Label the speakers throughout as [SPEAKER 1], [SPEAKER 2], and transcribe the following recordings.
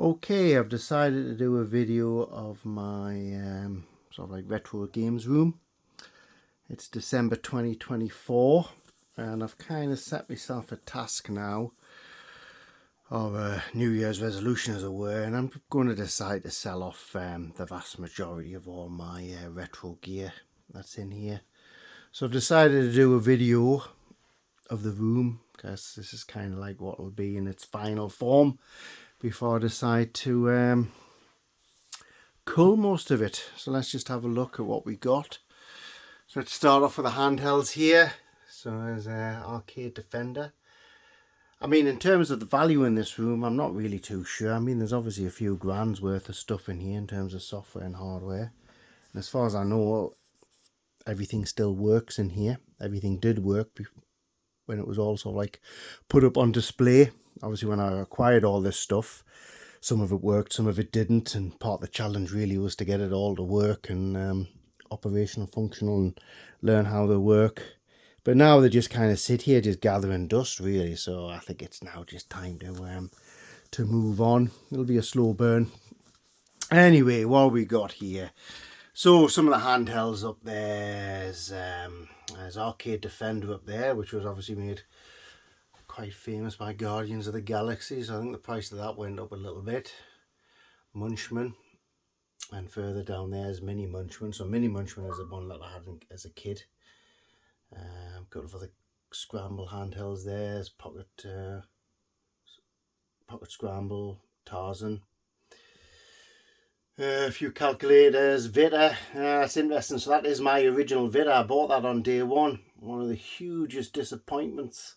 [SPEAKER 1] Okay, I've decided to do a video of my sort of like retro games room. It's December 2024 and I've kind of set myself a task now, or a New Year's resolution as it were, and I'm going to decide to sell off the vast majority of all my retro gear that's in here. So I've decided to do a video of the room because this is kind of like what will be in its final form before I decide to cull most of it. So let's just have a look at what we got. So let's start off with the handhelds here. So there's an Arcade Defender. I mean, in terms of the value in this room, I'm not really too sure. I mean, there's obviously a few grand's worth of stuff in here in terms of software and hardware. And as far as I know, everything still works in here. Everything did work when it was also like put up on display. Obviously, when I acquired all this stuff, some of it worked, some of it didn't, and part of the challenge really was to get it all to work and operational, functional, and learn how they work. But now they just kind of sit here, just gathering dust, really. So I think it's now just time to move on. It'll be a slow burn. Anyway, what we got here? So some of the handhelds up there's Arcade Defender up there, which was obviously made quite famous by Guardians of the Galaxy. So I think the price of that went up a little bit. Munchman, and further down there is Mini Munchman. So Mini Munchman is the one that I had as a kid. A couple of other Scramble handhelds there. There's Pocket Scramble, Tarzan. A few calculators, Vita. That's interesting. So that is my original Vita. I bought that on day one. One of the hugest disappointments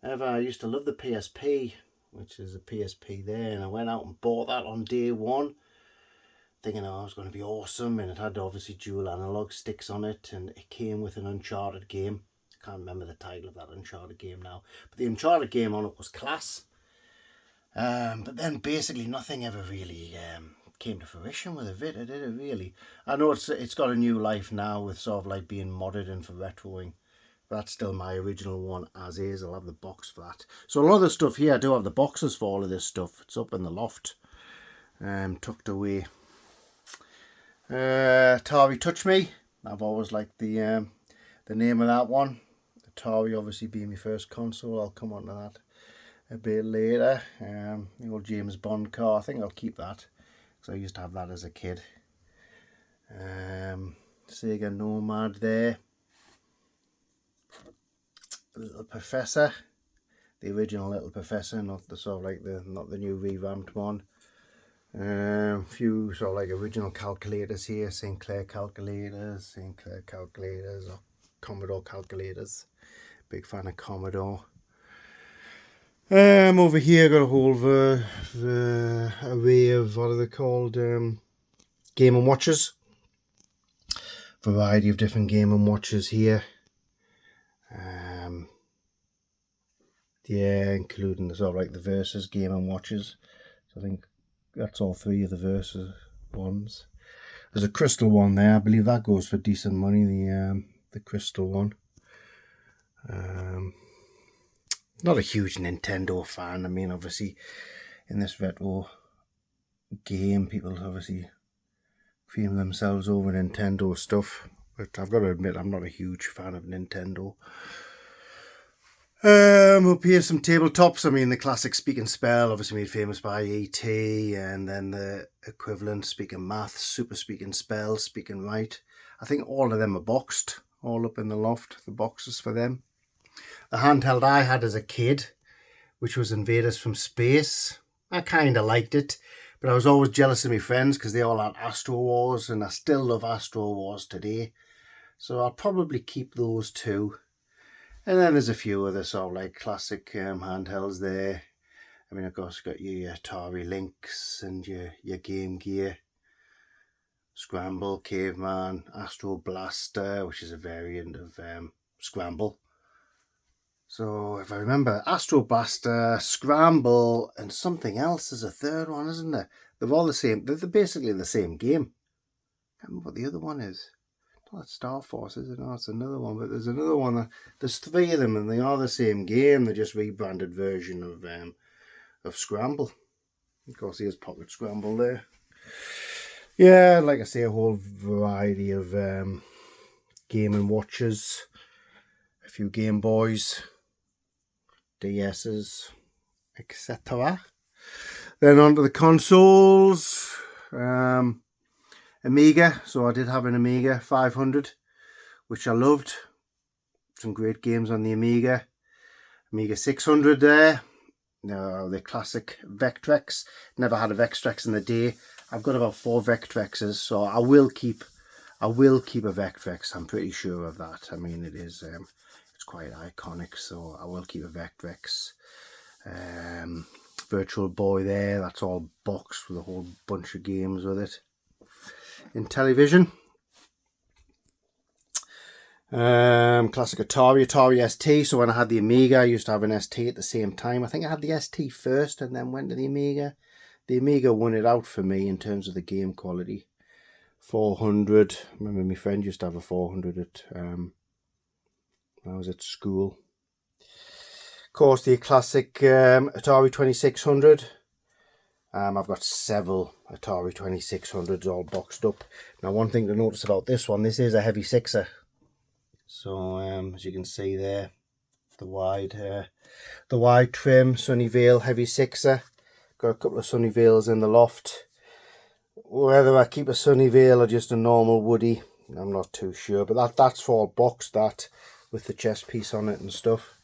[SPEAKER 1] ever. I used to love the PSP, which is a PSP there, and I went out and bought that on day one, thinking, oh, it was going to be awesome, and it had obviously dual analog sticks on it, and it came with an Uncharted game. I can't remember the title of that Uncharted game now, but the Uncharted game on it was class. But then basically nothing ever really came to fruition with a Vita, did it really? I know it's got a new life now with sort of like being modded and for retroing. That's still my original one as is. I'll have the box for that. So a lot of the stuff here, I do have the boxes for all of this stuff. It's up in the loft, tucked away. Atari Touch Me. I've always liked the name of that one. Atari obviously being my first console. I'll come on to that a bit later. The old James Bond car. I think I'll keep that because I used to have that as a kid. Sega Nomad there. Little Professor, the original Little Professor, not the sort of like not the new revamped one. A few sort of like original calculators here, Sinclair calculators, or Commodore calculators. Big fan of Commodore. Over here got a whole array of, what are they called, Game & Watches. Variety of different Game & Watches here. Yeah, including the sort of like the Versus Game & Watches. So I think that's all three of the Versus ones. There's a crystal one there. I believe that goes for decent money. The crystal one. Not a huge Nintendo fan. I mean, obviously, in this retro game, people obviously feel themselves over Nintendo stuff. But I've got to admit, I'm not a huge fan of Nintendo. Up here, some tabletops. I mean, the classic Speak and Spell, obviously made famous by E.T., and then the equivalent Speak and Math, Super Speak and Spell, Speak and Write. I think all of them are boxed, all up in the loft, the boxes for them. The handheld I had as a kid, which was Invaders from Space, I kind of liked it, but I was always jealous of my friends because they all had Astro Wars, and I still love Astro Wars today. So I'll probably keep those two. And then there's a few other sort of like classic handhelds there. I mean, of course, you've got your Atari Lynx and your Game Gear, Scramble, Caveman, Astro Blaster, which is a variant of Scramble. So if I remember, Astro Blaster, Scramble, and something else is a third one, isn't there? They're all the same. They're basically the same game. I can't remember what the other one is. Not Star Force, is it? No, it's another one. But there's another one. There's three of them, and they are the same game. They're just rebranded version of Scramble. Of course, here's Pocket Scramble there. Yeah, like I say, a whole variety of Game & Watches, a few Game Boys, DS's, etc. Then onto the consoles. Amiga. So I did have an Amiga 500, which I loved. Some great games on the Amiga. Amiga 600 there. The classic Vectrex. Never had a Vectrex in the day. I've got about 4 Vectrexes, so I will keep a Vectrex. I'm pretty sure of that. I mean, it is it's quite iconic, so I will keep a Vectrex. Virtual Boy there. That's all boxed with a whole bunch of games with it. Intellivision. Classic Atari ST. So when I had the Amiga, I used to have an ST at the same time. I think I had the ST first and then went to the Amiga. The Amiga won it out for me in terms of the game quality. 400. I remember my friend used to have a 400 at when I was at school. Of course, the classic Atari 2600. I've got several Atari 2600s all boxed up. Now, one thing to notice about this one, this is a heavy sixer. So as you can see there, the wide trim Sunnyvale heavy sixer. Got a couple of Sunnyvales in the loft. Whether I keep a Sunnyvale or just a normal Woody, I'm not too sure. But that's all boxed, that with the chest piece on it and stuff.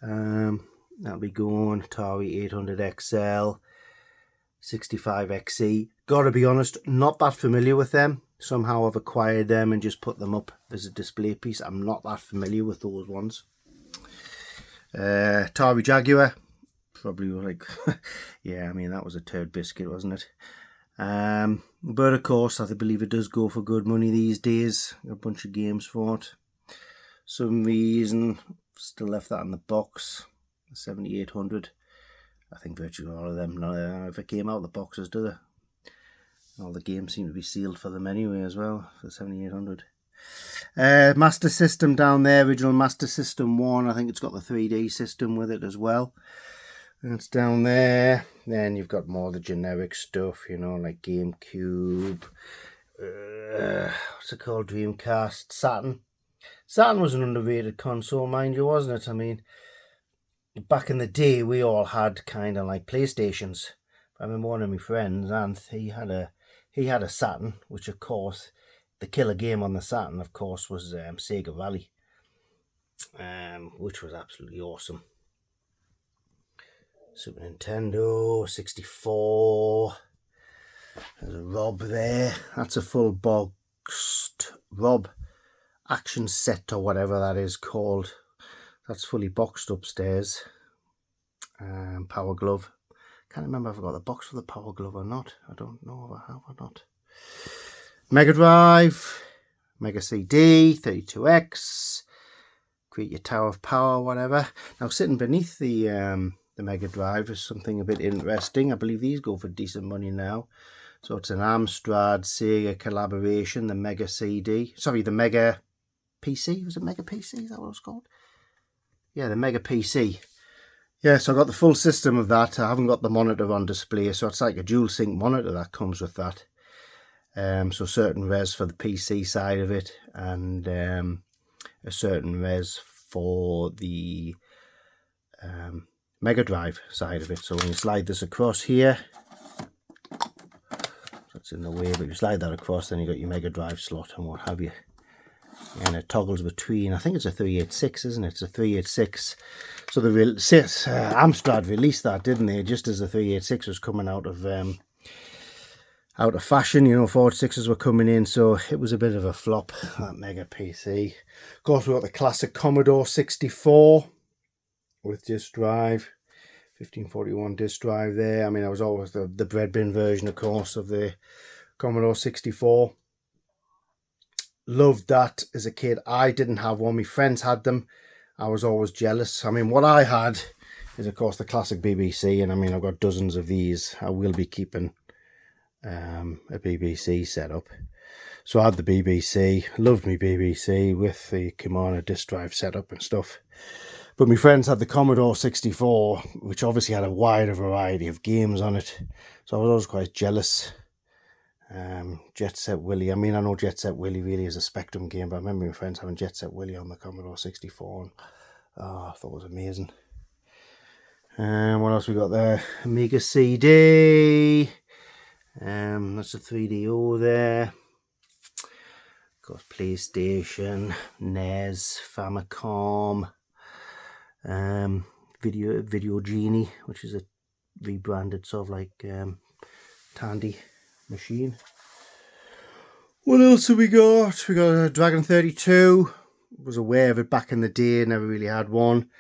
[SPEAKER 1] That'll be going Atari 800 XL, 65 XE. Gotta be honest, not that familiar with them. Somehow I've acquired them and just put them up as a display piece. I'm not that familiar with those ones. Atari Jaguar, probably like, yeah, I mean, that was a turd biscuit, wasn't it? But of course, I believe it does go for good money these days. A bunch of games for it. Some reason, still left that in the box. 7800. I think virtually all of them never came out of the boxes, do they? All the games seem to be sealed for them anyway as well, for 7800. Master System down there, original Master System 1. I think it's got the 3D system with it as well. And it's down there. Then you've got more of the generic stuff, you know, like GameCube. What's it called? Dreamcast. Saturn. Saturn was an underrated console, mind you, wasn't it? I mean, back in the day, we all had kind of like PlayStations. I remember one of my friends, and he had a Saturn, which of course, the killer game on the Saturn, of course, was Sega Rally, which was absolutely awesome. Super Nintendo, 64. There's a Rob there. That's a full boxed Rob action set or whatever that is called. That's fully boxed upstairs. Power Glove. Can't remember if I got the box for the Power Glove or not. I don't know if I have or not. Mega Drive, Mega CD, 32X, Create Your Tower of Power, whatever. Now, sitting beneath the Mega Drive is something a bit interesting. I believe these go for decent money now. So it's an Amstrad Sega collaboration, the Mega CD. Sorry, the Mega PC. Was it Mega PC? Is that what it was called? Yeah, the Mega PC. Yeah, so I got the full system of that. I haven't got the monitor on display, so it's like a dual sync monitor that comes with that. So certain res for the PC side of it, and a certain res for the Mega Drive side of it. So when you slide this across here, that's in the way, but you slide that across, then you got your Mega Drive slot and what have you. And it toggles between, I think it's a 386, isn't it? It's a 386. So the Amstrad released that, didn't they? Just as the 386 was coming out of fashion, you know, 486s were coming in, so it was a bit of a flop, that Mega PC. Of course, we got the classic Commodore 64 with disk drive, 1541 disk drive there. I mean, I was always the bread bin version, of course, of the Commodore 64. Loved that as a kid. I didn't have one. My friends had them. I was always jealous. I mean, what I had is, of course, the classic BBC, and I mean, I've got dozens of these. I will be keeping a BBC setup. So I had the BBC. Loved me BBC with the Kimana disk drive setup and stuff. But my friends had the Commodore 64, which obviously had a wider variety of games on it. So I was always quite jealous. Jet Set Willy. I mean, I know Jet Set Willy really is a Spectrum game, but I remember my friends having Jet Set Willy on the Commodore 64. And, I thought it was amazing. What else we got there? Amiga CD. That's a 3DO there. Of course, PlayStation, NES, Famicom, Video Genie, which is a rebranded sort of like Tandy machine. What else have we got? We got a Dragon 32. Was aware of it back in the day, never really had one.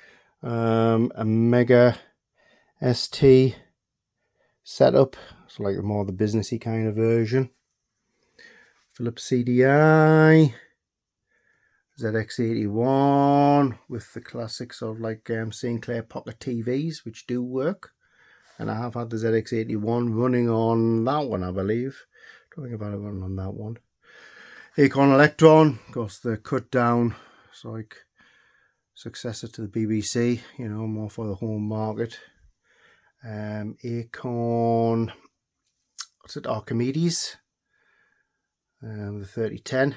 [SPEAKER 1] A Mega ST setup, so like more the businessy kind of version. Philips CDI, ZX81 with the classic sort of like Sinclair Pocket TVs, which do work. And I have had the ZX81 running on that one, I believe. Don't think I've had it running on that one. Acorn Electron, of course, the cut down, so like successor to the BBC, you know, more for the home market. Acorn, what's it, Archimedes, the 3010,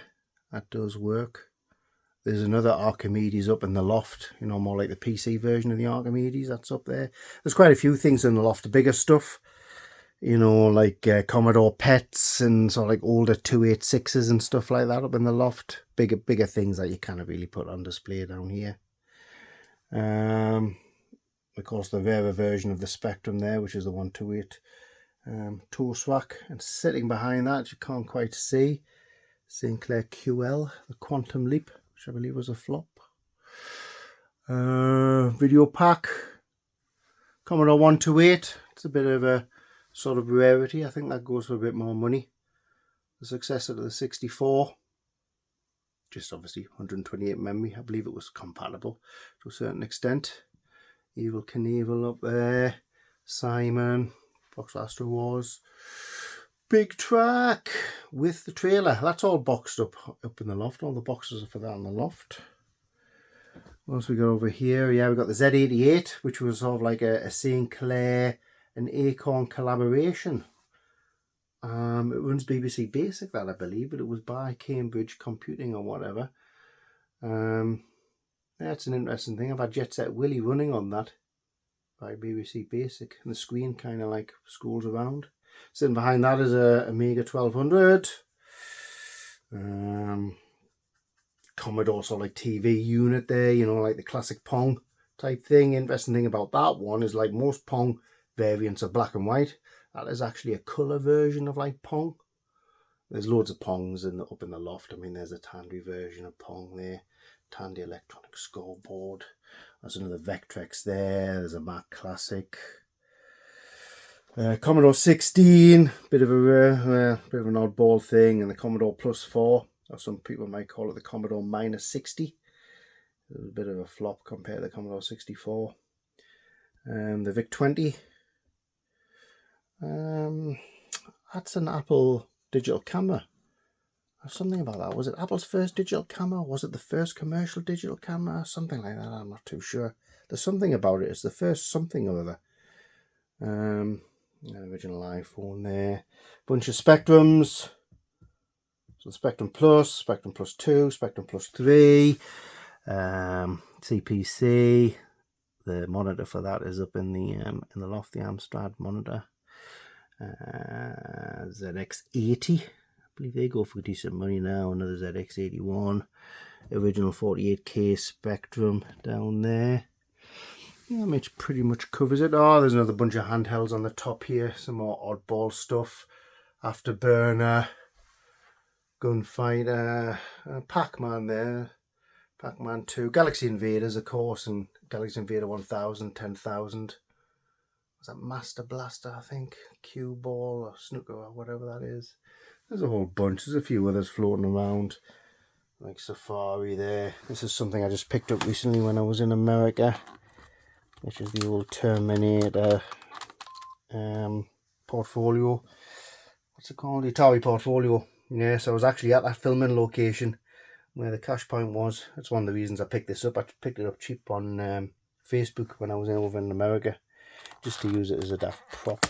[SPEAKER 1] that does work. There's another Archimedes up in the loft, you know, more like the PC version of the Archimedes, that's up there. There's quite a few things in the loft, the bigger stuff, you know, like Commodore PETs and sort of like older 286s and stuff like that up in the loft. Bigger things that you can't really put on display down here. Of course, the rarer version of the Spectrum there, which is the 128 toast rack. And sitting behind that, you can't quite see, Sinclair QL, the Quantum Leap, which I believe was a flop. Video pack, Commodore 128. It's a bit of a sort of rarity. I think that goes for a bit more money. The successor to the 64. Just obviously 128 memory. I believe it was compatible to a certain extent. Evel Knievel up there. Simon. Box Astro Wars. Big Track with the trailer. That's all boxed up in the loft. All the boxes are for that in the loft. What else we got over here? Yeah, we got the Z88, which was sort of like a Sinclair and Acorn collaboration. It runs BBC Basic, that I believe, but it was by Cambridge Computing or whatever. That's an interesting thing. I've had Jet Set Willy running on that by BBC Basic, and the screen kind of like scrolls around. Sitting behind that is a Amiga 1200. Commodore sort of like TV unit there, you know, like the classic Pong type thing. Interesting thing about that one is, like most Pong variants are black and white, that is actually a colour version of like Pong. There's loads of Pongs up in the loft. I mean, there's a Tandy version of Pong there. Tandy Electronic Scoreboard. There's another Vectrex there. There's a Mac Classic. Commodore 16, bit of an oddball thing, and the Commodore Plus 4, or some people might call it the Commodore Minus 60. It was a bit of a flop compared to the Commodore 64. The VIC-20. That's an Apple digital camera. Something about that. Was it Apple's first digital camera? Was it the first commercial digital camera? Something like that. I'm not too sure. There's something about it. It's the first something or other. Original iPhone there. Bunch of Spectrums. So Spectrum Plus, Spectrum Plus 2, Spectrum Plus 3, CPC. The monitor for that is up in the loft, the Amstrad monitor. ZX80. I believe they go for decent money now. Another ZX81. Original 48K Spectrum down there. Yeah, which pretty much covers it. Oh, there's another bunch of handhelds on the top here. Some more oddball stuff. Afterburner. Gunfighter. Pac-Man there. Pac-Man 2. Galaxy Invaders, of course. And Galaxy Invader 1000, 10,000. Was that Master Blaster, I think? Cue Ball or Snooker or whatever that is. There's a whole bunch. There's a few others floating around. Like Safari there. This is something I just picked up recently when I was in America, which is the old Terminator portfolio. What's it called? The Atari portfolio. Yeah, so I was actually at that filming location where the cash point was. That's one of the reasons I picked this up. I picked it up cheap on Facebook when I was over in America, just to use it as a daft prop.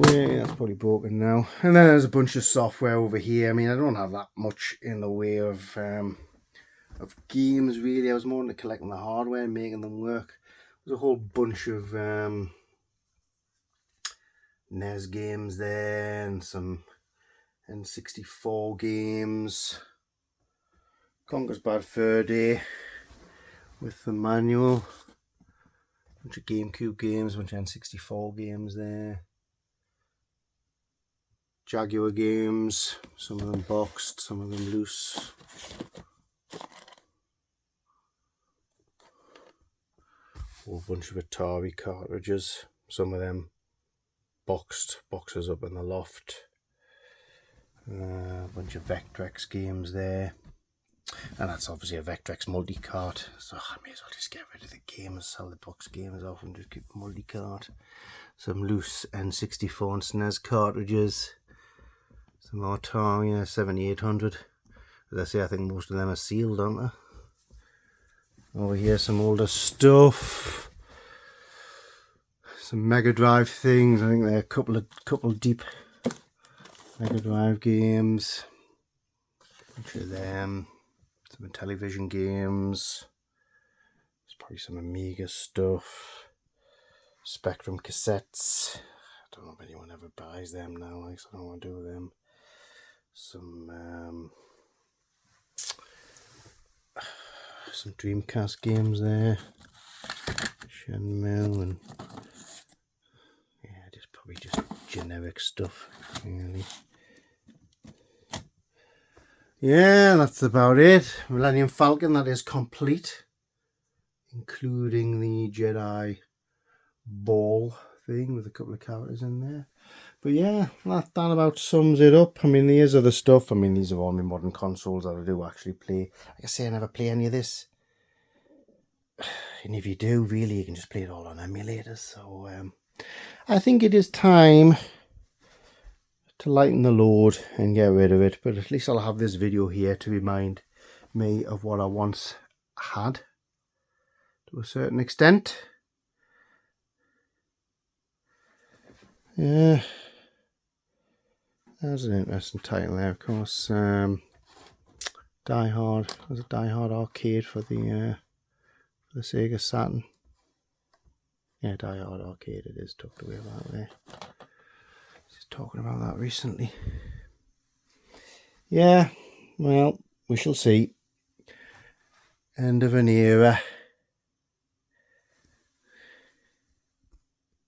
[SPEAKER 1] Yeah, that's probably broken now. And then there's a bunch of software over here. I mean, I don't have that much in the way of games really. I was more into collecting the hardware and making them work. There's a whole bunch of NES games there, and some N64 games. Conker's Bad Fur Day with the manual. A bunch of GameCube games, a bunch of N64 games there. Jaguar games, some of them boxed, some of them loose. A whole bunch of Atari cartridges, some of them boxes up in the loft. A bunch of Vectrex games there, and that's obviously a Vectrex multi-cart, so I may as well just get rid of the games, sell the box games off and just keep multi-cart. Some loose N64 and SNES cartridges, some Atari 7800. As I say, I think most of them are sealed, aren't they? Over here some older stuff, some Mega Drive things. I think they're a couple deep. Mega Drive games, a bunch of them, some television games, there's probably some Amiga stuff, Spectrum cassettes. I don't know if anyone ever buys them now, like, so I don't want to do with them. Some Dreamcast games there, Shenmue, and yeah, probably just generic stuff really. Yeah, that's about it. Millennium Falcon, that is complete, including the Jedi ball thing with a couple of characters in there. But yeah, that about sums it up. I mean, there's other stuff. I mean, these are all my modern consoles that I do actually play. Like I say, I never play any of this. And if you do, really, you can just play it all on emulators. So I think it is time to lighten the load and get rid of it, but at least I'll have this video here to remind me of what I once had to a certain extent. Yeah, that's an interesting title there, of course. Die Hard. There's a Die Hard arcade for the Sega Saturn. Yeah, Die Hard arcade it is, tucked away about there. Just talking about that recently. Yeah, well, we shall see. End of an era.